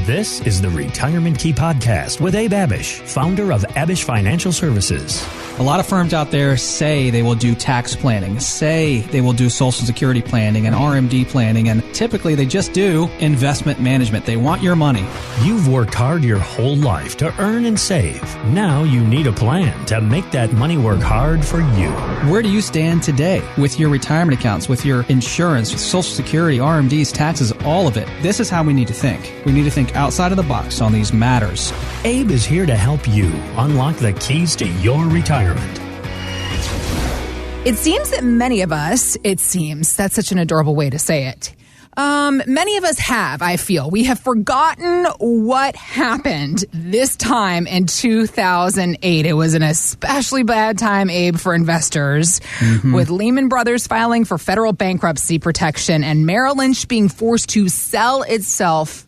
This is the Retirement Key Podcast with Abe Abish, founder of Abish Financial Services. A lot of firms out there say they will do tax planning, say they will do Social Security planning and RMD planning, and typically they just do investment management. They want your money. You've worked hard your whole life to earn and save. Now you need a plan to make that money work hard for you. Where do you stand today with your retirement accounts, with your insurance, with Social Security, RMDs, taxes, all of it? This is how we need to think. We need to think outside of the box on these matters. Abe is here to help you unlock the keys to your retirement. It seems that many of us, that's such an adorable way to say it. Many of us we have forgotten what happened this time in 2008. It was an especially bad time, Abe, for investors, with Lehman Brothers filing for federal bankruptcy protection and Merrill Lynch being forced to sell itself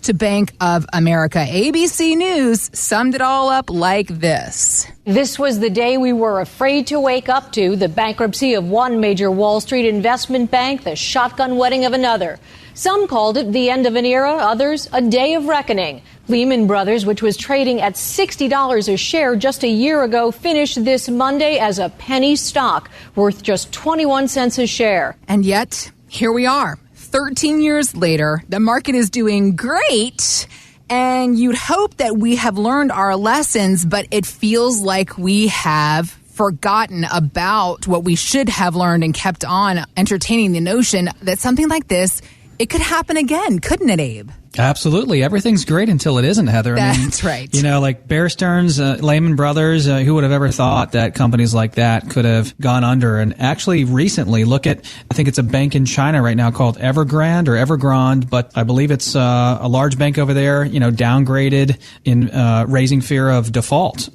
to Bank of America. ABC News summed it all up like this. This was the day we were afraid to wake up to, the bankruptcy of one major Wall Street investment bank, the shotgun wedding of another. Some called it the end of an era, others a day of reckoning. Lehman Brothers, which was trading at $60 a share just a year ago, finished this Monday as a penny stock, worth just 21 cents a share. And yet, here we are. 13 years later, the market is doing great, and you'd hope that we have learned our lessons, but it feels like we have forgotten about what we should have learned and kept on entertaining the notion that something like this, it could happen again, couldn't it, Abe? Absolutely. Everything's great until it isn't, Heather. That's right. You know, like Bear Stearns, Lehman Brothers, who would have ever thought that companies like that could have gone under? And actually recently, look at, I think it's a bank in China right now called Evergrande, but I believe it's a large bank over there, downgraded in raising fear of default.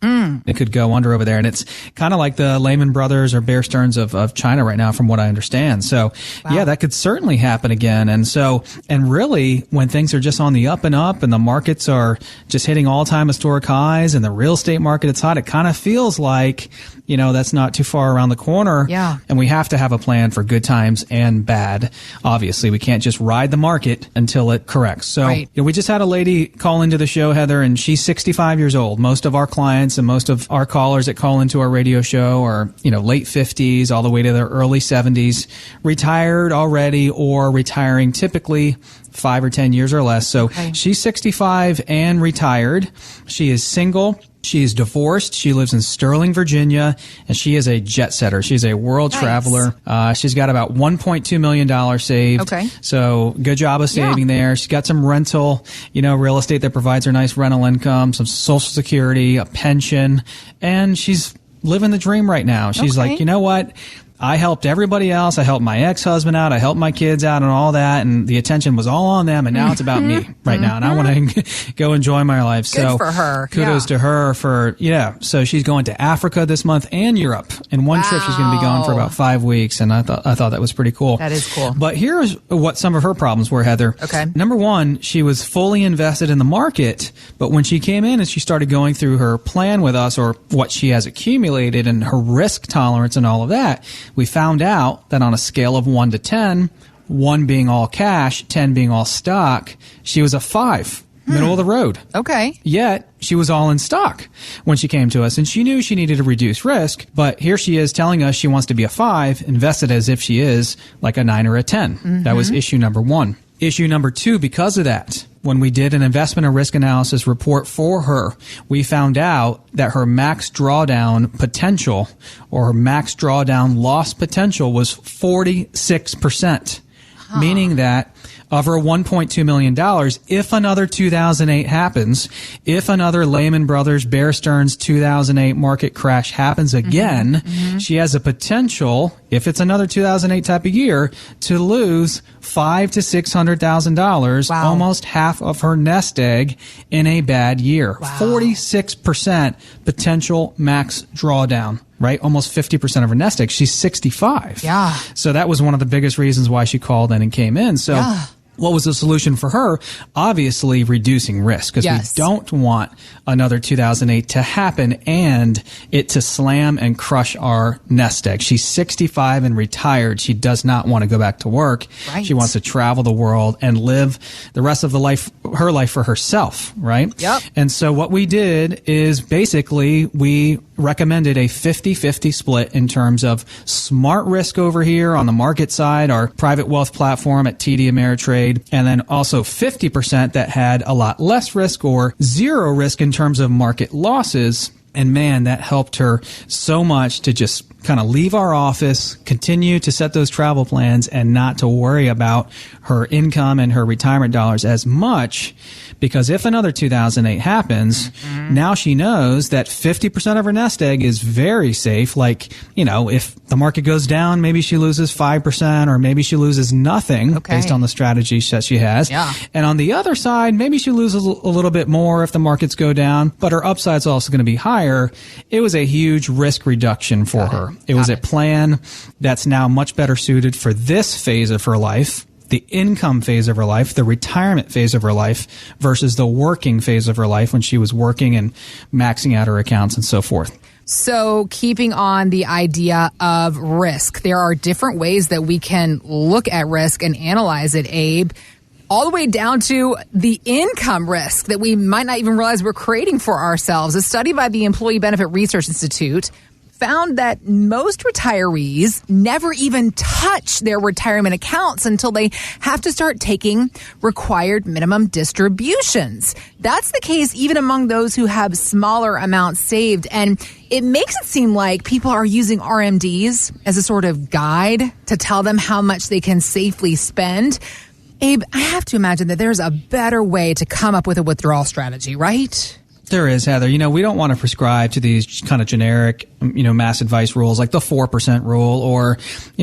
It could go under over there. And it's kind of like the Lehman Brothers or Bear Stearns of China right now, from what I understand. So, yeah, that could certainly happen again. And really, when things are just on the up and up and the markets are just hitting all-time historic highs and the real estate market is hot, it kind of feels like, that's not too far around the corner. Yeah. And we have to have a plan for good times and bad. Obviously, we can't just ride the market until it corrects. So right. We just had a lady call into the show, Heather, and she's 65 years old. Most of our clients and most of our callers that call into our radio show are, late 50s all the way to their early 70s, retired already or retiring typically 5 or 10 years or less. So She's 65 and retired. She is single. She is divorced. She lives in Sterling, Virginia, and she is a jet setter. She's a world traveler. She's got about $1.2 million saved. Okay. So good job of saving there. She's got some rental, real estate that provides her nice rental income, some Social Security, a pension, and she's living the dream right now. She's like, you know what? I helped everybody else. I helped my ex-husband out. I helped my kids out and all that. And the attention was all on them. And now it's about me right now. And I want to go enjoy my life. Good for her. Kudos to her for, So she's going to Africa this month and Europe. In one trip, she's going to be gone for about 5 weeks. And I thought that was pretty cool. That is cool. But here's what some of her problems were, Heather. Okay. Number one, she was fully invested in the market. But when she came in and she started going through her plan with us, or what she has accumulated and her risk tolerance and all of that, we found out that on a scale of 1 to 10, 1 being all cash, 10 being all stock, she was a 5, middle of the road. Okay. Yet, she was all in stock when she came to us, and she knew she needed to reduce risk, but here she is telling us she wants to be a 5, invested as if she is like a 9 or a 10. That was issue number 1. Issue number 2, because of that, when we did an investment and risk analysis report for her, we found out that her max drawdown potential, or her max drawdown loss potential, was 46%. Meaning that of her $1.2 million, if another 2008 happens, if another Lehman Brothers, Bear Stearns 2008 market crash happens again, she has a potential, if it's another 2008 type of year, to lose $500,000 to $600,000, almost half of her nest egg in a bad year. 46% potential max drawdown. Right? Almost 50% of her nest egg. She's 65. Yeah. So that was one of the biggest reasons why she called in and came in. So what was the solution for her? Obviously, reducing risk, because Yes. we don't want another 2008 to happen and it to slam and crush our nest egg. She's 65 and retired. She does not want to go back to work. Right. She wants to travel the world and live the rest of her life for herself, right? Yep. And so what we did is basically we recommended a 50-50 split in terms of smart risk over here on the market side, our private wealth platform at TD Ameritrade, and then also 50% that had a lot less risk or zero risk in terms of market losses. And man, that helped her so much to just kind of leave our office, continue to set those travel plans, and not to worry about her income and her retirement dollars as much. Because if another 2008 happens, now she knows that 50% of her nest egg is very safe. Like, if the market goes down, maybe she loses 5% or maybe she loses nothing based on the strategy that she has. Yeah. And on the other side, maybe she loses a little bit more if the markets go down, but her upside's also going to be higher. It was a huge risk reduction for her. It was a plan that's now much better suited for this phase of her life, the income phase of her life, the retirement phase of her life, versus the working phase of her life when she was working and maxing out her accounts and so forth. So keeping on the idea of risk, there are different ways that we can look at risk and analyze it, Abe, all the way down to the income risk that we might not even realize we're creating for ourselves. A study by the Employee Benefit Research Institute found that most retirees never even touch their retirement accounts until they have to start taking required minimum distributions. That's the case even among those who have smaller amounts saved. And it makes it seem like people are using RMDs as a sort of guide to tell them how much they can safely spend. Abe, I have to imagine that there's a better way to come up with a withdrawal strategy, right? There is, Heather. We don't want to prescribe to these kind of generic, mass advice rules like the 4% rule or,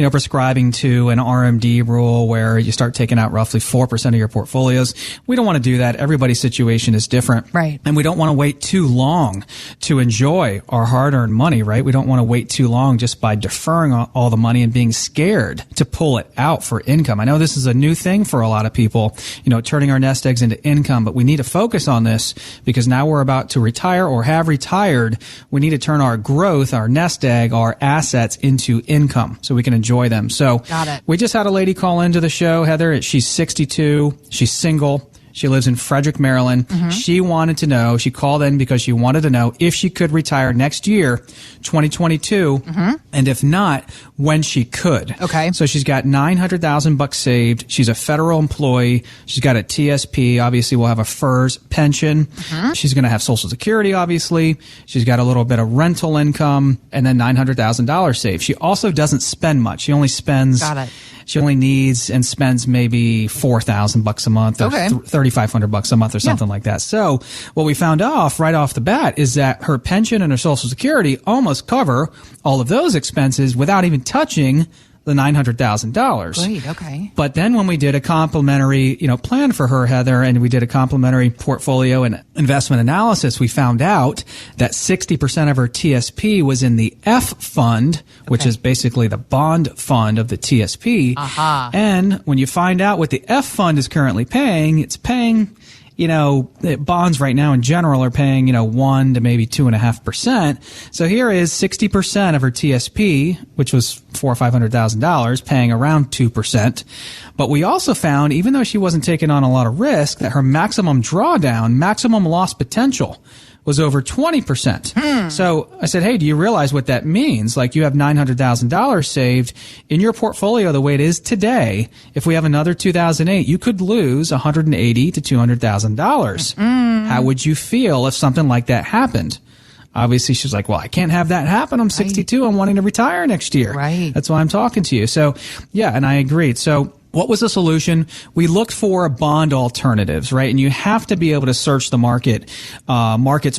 prescribing to an RMD rule where you start taking out roughly 4% of your portfolios. We don't want to do that. Everybody's situation is different. Right. And we don't want to wait too long to enjoy our hard-earned money, right? We don't want to wait too long just by deferring all the money and being scared to pull it out for income. I know this is a new thing for a lot of people, turning our nest eggs into income, but we need to focus on this because now we're about to retire or have retired. We need to turn our growth, our nest egg, our assets into income so we can enjoy them. So Got it. We just had a lady call into the show, Heather. She's 62. She's single. She lives in Frederick, Maryland. She wanted to know, she called in because she wanted to know if she could retire next year, 2022, and if not, when she could. Okay. So she's got $900,000 saved. She's a federal employee. She's got a TSP. Obviously, we'll have a FERS pension. She's going to have Social Security, obviously. She's got a little bit of rental income and then $900,000 saved. She also doesn't spend much. She only spends... Got it. She only needs and spends maybe $4,000 a month or Okay. $3,500 a month or something like that. So what we found right off the bat is that her pension and her Social Security almost cover all of those expenses without even touching the $900,000. Great, okay. But then when we did a complimentary, plan for her, Heather, and we did a complimentary portfolio and investment analysis, we found out that 60% of her TSP was in the F fund, which is basically the bond fund of the TSP. And when you find out what the F fund is currently paying, it's paying, bonds right now in general are paying, 1 to maybe 2.5%. So here is 60% of her TSP, which was $400,000 or $500,000, paying around 2%. But we also found, even though she wasn't taking on a lot of risk, that her maximum drawdown, maximum loss potential was over 20%. So I said, hey, do you realize what that means? Like, you have $900,000 saved in your portfolio the way it is today. If we have another 2008, you could lose $180,000 to $200,000. How would you feel if something like that happened? Obviously, she's like, well, I can't have that happen. I'm 62. I'm wanting to retire next year. Right. That's why I'm talking to you. So, yeah, and I agreed. So what was the solution? We looked for bond alternatives, right? And you have to be able to search the markets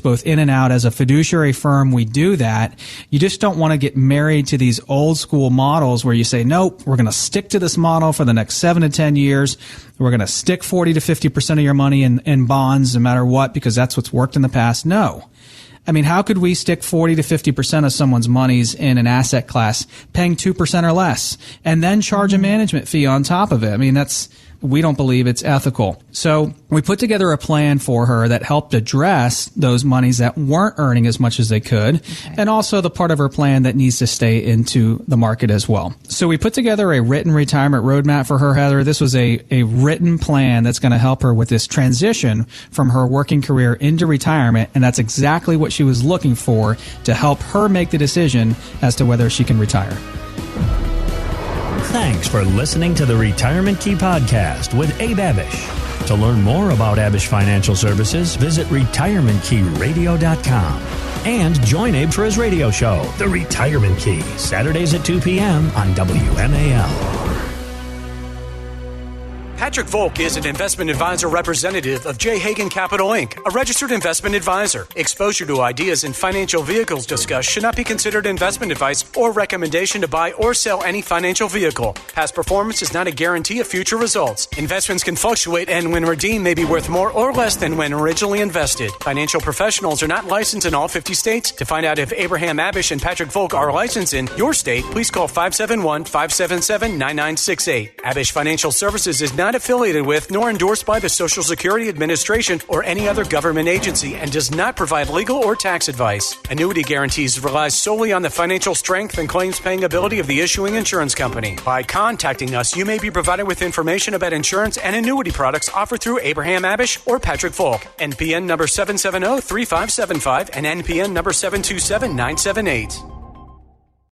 both in and out. As a fiduciary firm, we do that. You just don't want to get married to these old school models where you say, nope, we're going to stick to this model for the next 7 to 10 years. We're going to stick 40 to 50% of your money in bonds no matter what, because that's what's worked in the past. No. I mean, how could we stick 40 to 50% of someone's monies in an asset class paying 2% or less and then charge a management fee on top of it? I mean, we don't believe it's ethical. So we put together a plan for her that helped address those monies that weren't earning as much as they could, and also the part of her plan that needs to stay into the market as well. So we put together a written retirement roadmap for her, Heather. This was a written plan that's going to help her with this transition from her working career into retirement, and that's exactly what she was looking for to help her make the decision as to whether she can retire. Thanks for listening to the Retirement Key Podcast with Abe Abish. To learn more about Abish Financial Services, visit retirementkeyradio.com. And join Abe for his radio show, The Retirement Key, Saturdays at 2 p.m. on WMAL. Patrick Volk is an investment advisor representative of J. Hagan Capital, Inc., a registered investment advisor. Exposure to ideas and financial vehicles discussed should not be considered investment advice or recommendation to buy or sell any financial vehicle. Past performance is not a guarantee of future results. Investments can fluctuate and when redeemed may be worth more or less than when originally invested. Financial professionals are not licensed in all 50 states. To find out if Abraham Abish and Patrick Volk are licensed in your state, please call 571-577-9968. Abish Financial Services is not affiliated with nor endorsed by the Social Security Administration or any other government agency and does not provide legal or tax advice. Annuity guarantees rely solely on the financial strength and claims paying ability of the issuing insurance company. By contacting us, you may be provided with information about insurance and annuity products offered through Abraham Abish or Patrick Volk. NPN number 770-3575 and NPN number 727-978.